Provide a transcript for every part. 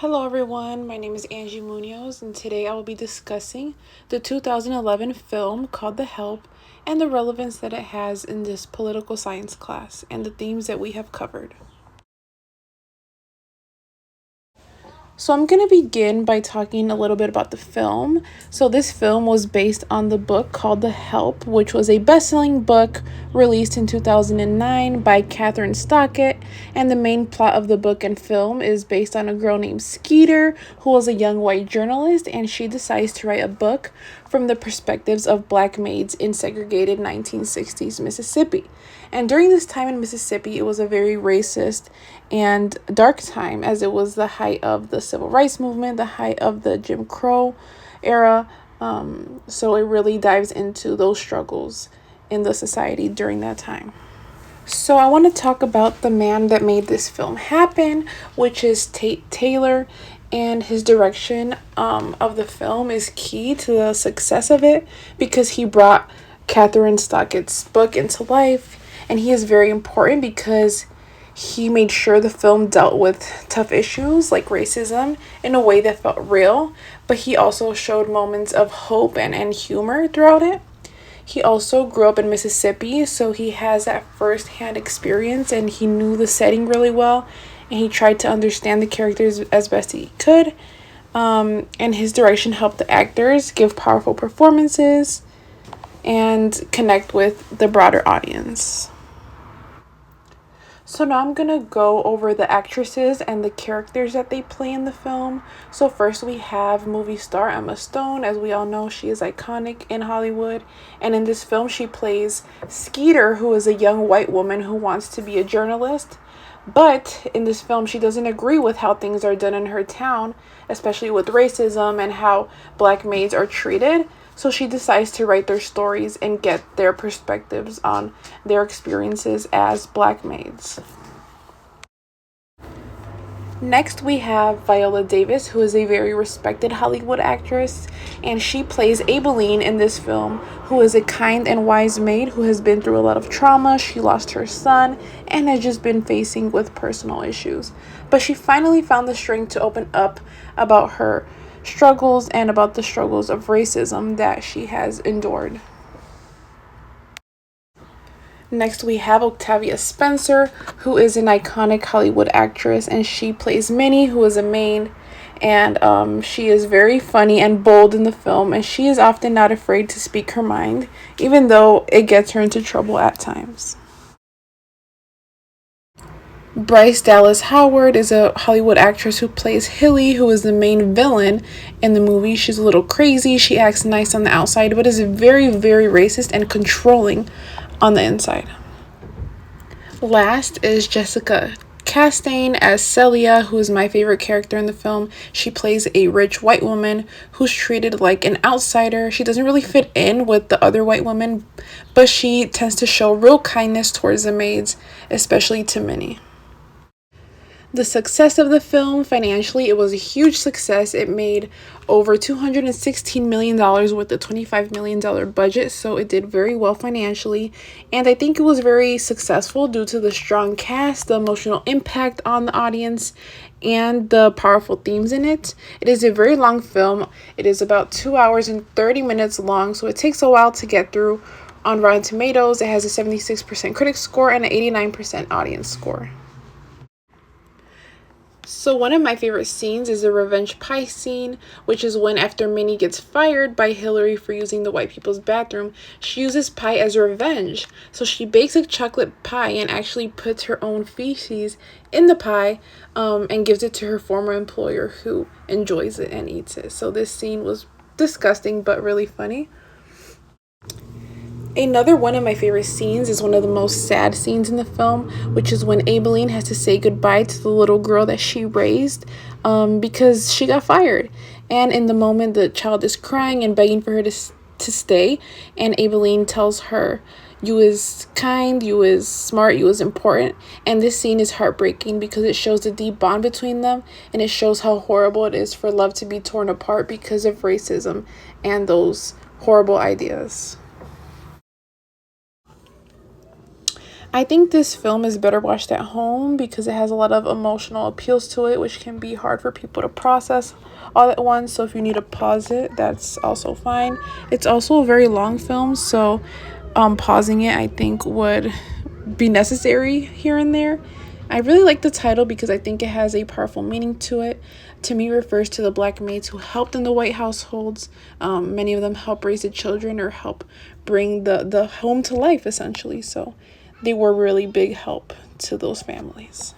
Hello everyone, my name is Angie Munoz and today I will be discussing the 2011 film called The Help and the relevance that it has in this political science class and the themes that we have covered. So I'm going to begin by talking a little bit about the film. So this film was based on the book called The Help, which was a best-selling book released in 2009 by Catherine Stockett, and the main plot of the book and film is based on a girl named Skeeter, who was a young white journalist, and she decides to write a book from the perspectives of black maids in segregated 1960s Mississippi. And during this time in Mississippi, it was a very racist and dark time, as it was the height of the civil rights movement, the height of the Jim Crow era. So it really dives into those struggles in the society during that time. So I want to talk about the man that made this film happen, which is Tate Taylor, and his direction of the film is key to the success of it because he brought Catherine Stockett's book into life, and he is very important because he made sure the film dealt with tough issues like racism in a way that felt real, but he also showed moments of hope and humor throughout it. He also grew up in Mississippi, so he has that first-hand experience and he knew the setting really well, and he tried to understand the characters as best he could. And his direction helped the actors give powerful performances and connect with the broader audience. So now I'm gonna go over the actresses and the characters that they play in the film. So first we have movie star Emma Stone. As we all know, she is iconic in Hollywood. And in this film, she plays Skeeter, who is a young white woman who wants to be a journalist. But in this film, she doesn't agree with how things are done in her town, especially with racism and how black maids are treated. So she decides to write their stories and get their perspectives on their experiences as black maids. Next, we have Viola Davis, who is a very respected Hollywood actress, and she plays Aibileen in this film, who is a kind and wise maid who has been through a lot of trauma. She lost her son and has just been facing with personal issues. But she finally found the strength to open up about her struggles and about the struggles of racism that she has endured. Next, we have Octavia Spencer, who is an iconic Hollywood actress, and she plays Minnie, who is a maid, and she is very funny and bold in the film, and she is often not afraid to speak her mind, even though it gets her into trouble at times. Bryce Dallas Howard is a Hollywood actress who plays Hilly, who is the main villain in the movie. She's a little crazy. She acts nice on the outside, but is very, very racist and controlling on the inside. Last is Jessica Chastain as Celia, who is my favorite character in the film. She plays a rich white woman who's treated like an outsider. She doesn't really fit in with the other white women, but she tends to show real kindness towards the maids, especially to Minnie. The success of the film financially, it was a huge success. It made over $216 million with a $25 million budget, so it did very well financially. And I think it was very successful due to the strong cast, the emotional impact on the audience, and the powerful themes in it. It is a very long film. It is about 2 hours and 30 minutes long, so it takes a while to get through. On Rotten Tomatoes, it has a 76% critic score and an 89% audience score. So one of my favorite scenes is the revenge pie scene, which is when after Minnie gets fired by Hillary for using the white people's bathroom, she uses pie as revenge. So she bakes a chocolate pie and actually puts her own feces in the pie and gives it to her former employer, who enjoys it and eats it. So this scene was disgusting but really funny. Another one of my favorite scenes is one of the most sad scenes in the film, which is when Aibileen has to say goodbye to the little girl that she raised because she got fired. And in the moment, the child is crying and begging for her to stay, and Aibileen tells her, "You is kind, you is smart, you is important." And this scene is heartbreaking because it shows the deep bond between them, and it shows how horrible it is for love to be torn apart because of racism and those horrible ideas. I think this film is better watched at home because it has a lot of emotional appeals to it, which can be hard for people to process all at once. So if you need to pause it, that's also fine. It's also a very long film, so pausing it I think would be necessary here and there. I really like the title because I think it has a powerful meaning to it. To me, it refers to the black maids who helped in the white households. Many of them help raise the children or help bring the home to life, essentially. So they were really big help to those families.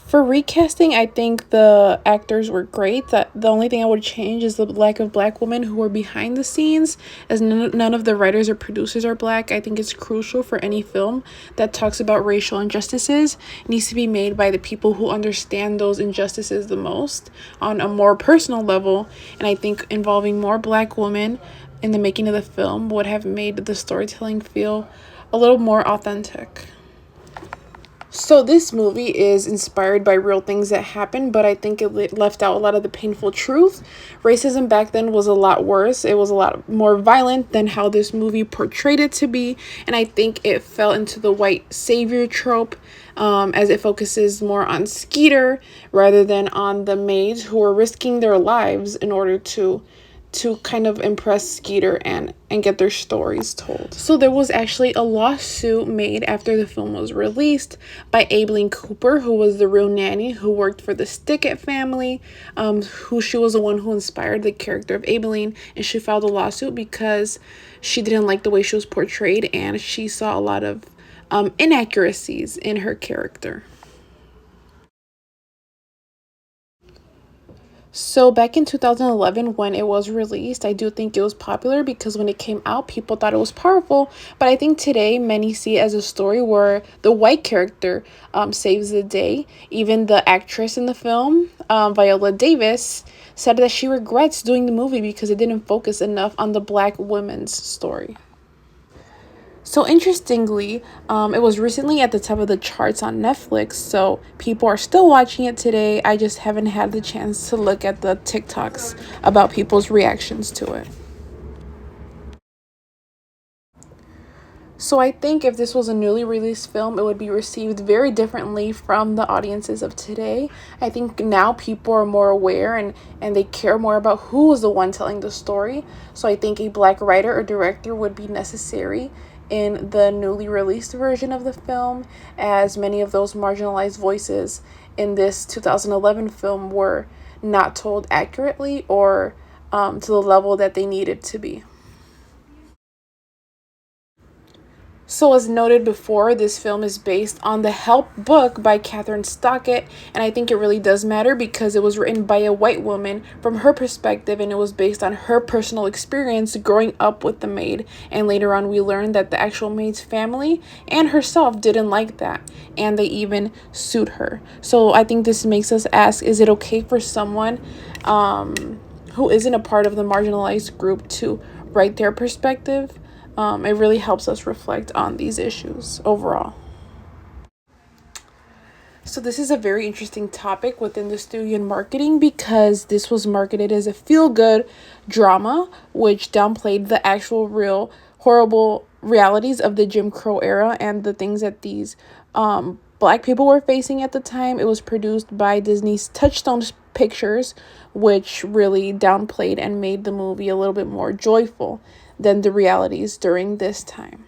For recasting, I think the actors were great. That the only thing I would change is the lack of black women who were behind the scenes, as none of the writers or producers are black. I think it's crucial for any film that talks about racial injustices. It needs to be made by the people who understand those injustices the most on a more personal level. And I think involving more black women in the making of the film would have made the storytelling feel a little more authentic. So this movie is inspired by real things that happened, but I think it left out a lot of the painful truth. Racism back then was a lot worse. It was a lot more violent than how this movie portrayed it to be, and I think it fell into the white savior trope, as it focuses more on Skeeter rather than on the maids who were risking their lives in order to kind of impress Skeeter and get their stories told. So there was actually a lawsuit made after the film was released by Aibileen Cooper, who was the real nanny who worked for the Stickett family, who she was the one who inspired the character of Aibileen, and she filed a lawsuit because she didn't like the way she was portrayed and she saw a lot of inaccuracies in her character. So back in 2011, when it was released, I do think it was popular because when it came out, people thought it was powerful. But I think today, many see it as a story where the white character saves the day. Even the actress in the film, Viola Davis, said that she regrets doing the movie because it didn't focus enough on the black women's story. So interestingly, it was recently at the top of the charts on Netflix, so people are still watching it today. I just haven't had the chance to look at the TikToks about people's reactions to it. So I think if this was a newly released film, it would be received very differently from the audiences of today. I think now people are more aware and they care more about who was the one telling the story. So I think a black writer or director would be necessary in the newly released version of the film, as many of those marginalized voices in this 2011 film were not told accurately or to the level that they needed to be. So as noted before, this film is based on the Help book by Catherine Stockett, and I think it really does matter because it was written by a white woman from her perspective, and it was based on her personal experience growing up with the maid. And later on, we learned that the actual maid's family and herself didn't like that, and they even sued her. So I think this makes us ask, is it okay for someone who isn't a part of the marginalized group to write their perspective? It really helps us reflect on these issues overall. So this is a very interesting topic within the studio and marketing because this was marketed as a feel-good drama, which downplayed the actual real horrible realities of the Jim Crow era and the things that these black people were facing at the time. It was produced by Disney's Touchstone Pictures, which really downplayed and made the movie a little bit more joyful than the realities during this time.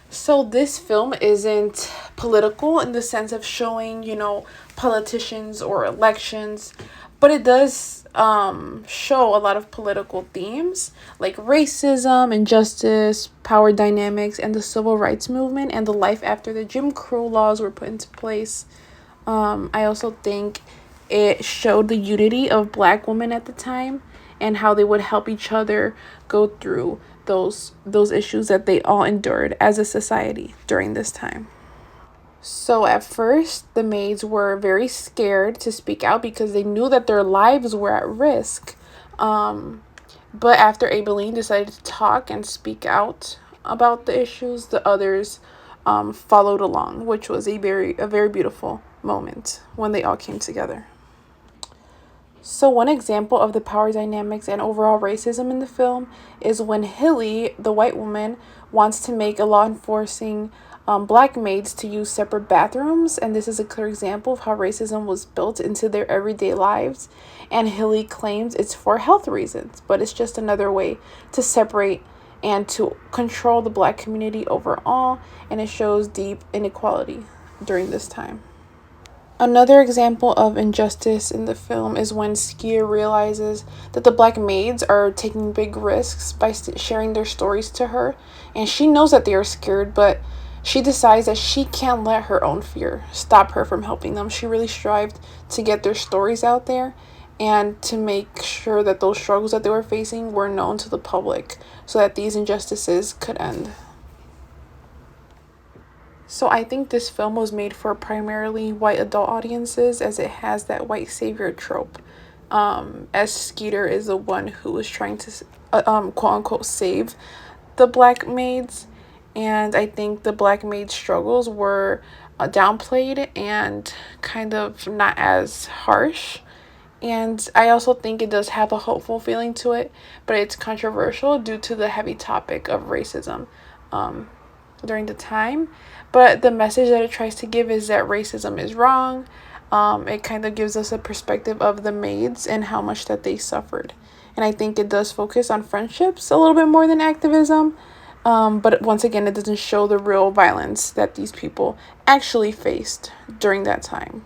So this film isn't political in the sense of showing, politicians or elections, but it does show a lot of political themes like racism, injustice, power dynamics, and the civil rights movement and the life after the Jim Crow laws were put into place. I also think it showed the unity of black women at the time and how they would help each other go through those issues that they all endured as a society during this time. So at first, the maids were very scared to speak out because they knew that their lives were at risk. But after Aibileen decided to talk and speak out about the issues, the others followed along, which was a very beautiful moment when they all came together. So one example of the power dynamics and overall racism in the film is when Hilly, the white woman, wants to make a law enforcing black maids to use separate bathrooms, and this is a clear example of how racism was built into their everyday lives. And Hilly claims it's for health reasons, but it's just another way to separate and to control the black community overall, and it shows deep inequality during this time. Another example of injustice in the film is when Skier realizes that the black maids are taking big risks by sharing their stories to her, and she knows that they are scared, but she decides that she can't let her own fear stop her from helping them. She really strived to get their stories out there and to make sure that those struggles that they were facing were known to the public so that these injustices could end. So I think this film was made for primarily white adult audiences, as it has that white savior trope. As Skeeter is the one who was trying to quote unquote save the black maids, and I think the black maid struggles were downplayed and kind of not as harsh. And I also think it does have a hopeful feeling to it, but it's controversial due to the heavy topic of racism during the time. But the message that it tries to give is that racism is wrong. It kind of gives us a perspective of the maids and how much that they suffered. And I think it does focus on friendships a little bit more than activism. But once again, it doesn't show the real violence that these people actually faced during that time.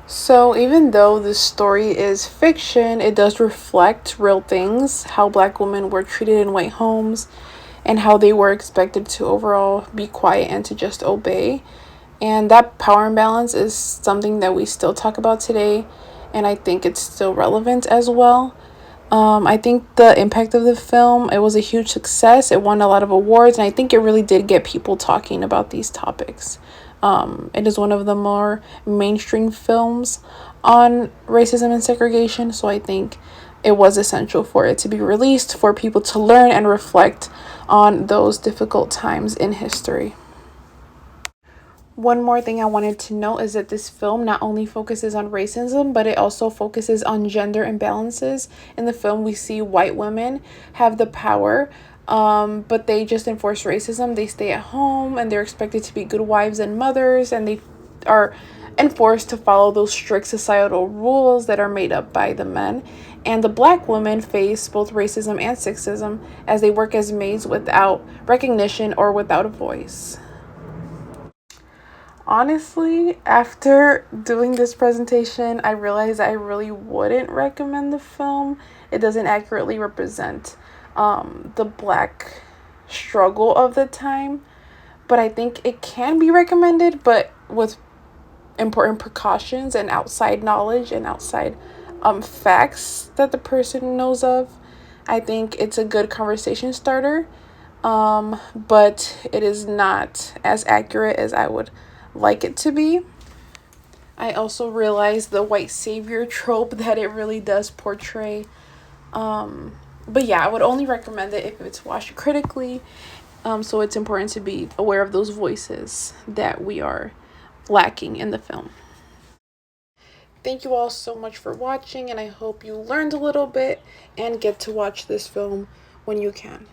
So, even though this story is fiction, it does reflect real things, how black women were treated in white homes, and how they were expected to overall be quiet and to just obey. And that power imbalance is something that we still talk about today, and I think it's still relevant as well. I think the impact of the film, it was a huge success. It won a lot of awards, and I think it really did get people talking about these topics. It is one of the more mainstream films on racism and segregation, so I think it was essential for it to be released for people to learn and reflect on those difficult times in history. One more thing I wanted to note is that this film not only focuses on racism, but it also focuses on gender imbalances. In the film, we see white women have the power, but they just enforce racism. They stay at home and they're expected to be good wives and mothers, and they are enforced to follow those strict societal rules that are made up by the men. And the black women face both racism and sexism as they work as maids without recognition or without a voice. Honestly, after doing this presentation, I realized I really wouldn't recommend the film. It doesn't accurately represent the black struggle of the time, but I think it can be recommended, but with important precautions and outside knowledge and outside facts that the person knows of. I think it's a good conversation starter, but it is not as accurate as I would like it to be. I also realized the white savior trope that it really does portray. But yeah, I would only recommend it if it's watched critically. So it's important to be aware of those voices that we are lacking in the film. Thank you all so much for watching, and I hope you learned a little bit and get to watch this film when you can.